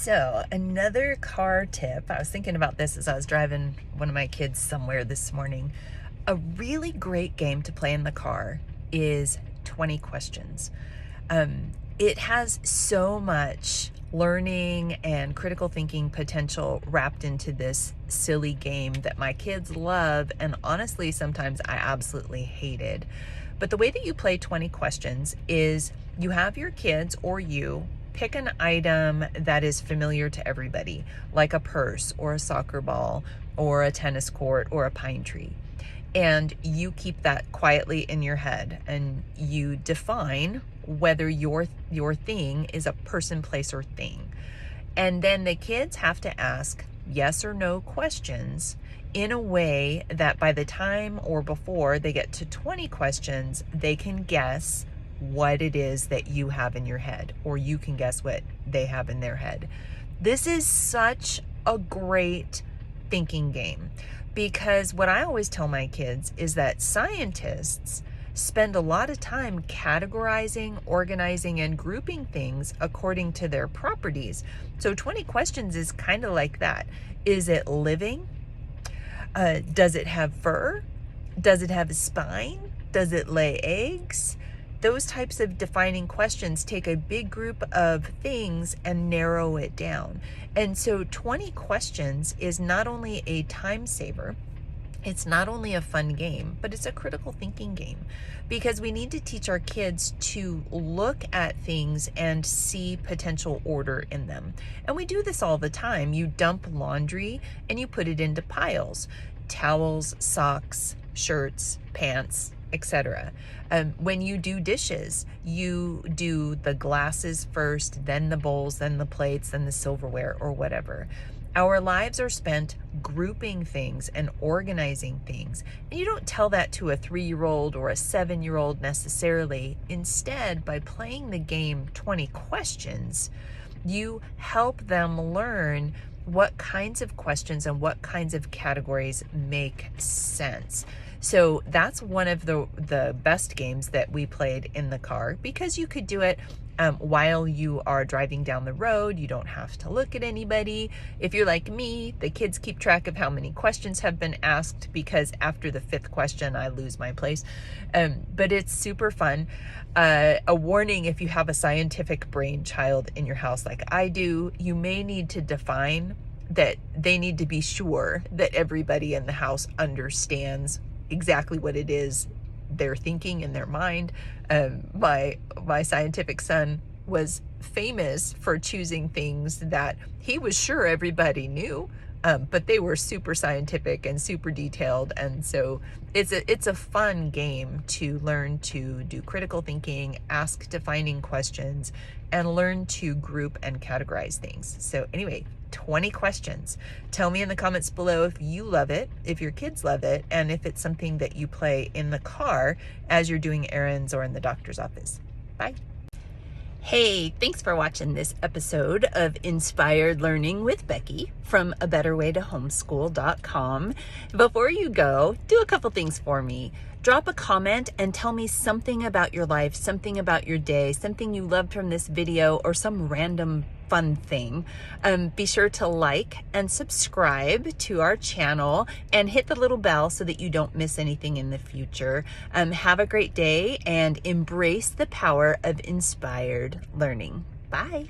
So another car tip, I was thinking about this as I was driving one of my kids somewhere this morning. A really great game to play in the car is 20 questions. It has so much learning and critical thinking potential wrapped into this silly game that my kids love, and honestly sometimes I absolutely hated. But the way that you play 20 questions is you have your kids or you pick an item that is familiar to everybody, like a purse or a soccer ball or a tennis court or a pine tree. And you keep that quietly in your head and you define whether your thing is a person, place, or thing. And then the kids have to ask yes or no questions in a way that by the time or before they get to 20 questions, they can guess what it is that you have in your head, or you can guess what they have in their head. This is such a great thinking game, because what I always tell my kids is that scientists spend a lot of time categorizing, organizing, and grouping things according to their properties. So 20 questions is kind of like that. Is it living? Does it have fur? Does it have a spine? Does it lay eggs? Those types of defining questions take a big group of things and narrow it down. And so 20 questions is not only a time saver, it's not only a fun game, but it's a critical thinking game, because we need to teach our kids to look at things and see potential order in them. And we do this all the time. You dump laundry and you put it into piles: towels, socks, shirts, pants, etc. When you do dishes, you do the glasses first, then the bowls, then the plates, then the silverware, or whatever. Our lives are spent grouping things and organizing things. And you don't tell that to a 3-year-old or a 7-year-old necessarily. Instead, by playing the game 20 questions, you help them learn what kinds of questions and what kinds of categories make sense. So that's one of the best games that we played in the car, because you could do it while you are driving down the road. You don't have to look at anybody. If you're like me, the kids keep track of how many questions have been asked, because after the 5th question, I lose my place. But it's super fun. A warning: if you have a scientific brain child in your house like I do, you may need to define that they need to be sure that everybody in the house understands exactly what it is they're thinking in their mind. My scientific son was famous for choosing things that he was sure everybody knew, but they were super scientific and super detailed. And so it's a fun game to learn to do critical thinking, ask defining questions, and learn to group and categorize things. So anyway, 20 questions. Tell me in the comments below if you love it, if your kids love it, and if it's something that you play in the car as you're doing errands or in the doctor's office. Bye. Hey, thanks for watching this episode of Inspired Learning with Bekki from abetterwaytohomeschool.com. Before you go, do a couple things for me. Drop a comment and tell me something about your life, something about your day, something you loved from this video, or some random fun thing. Be sure to like and subscribe to our channel and hit the little bell so that you don't miss anything in the future. Have a great day and embrace the power of inspired learning. Bye.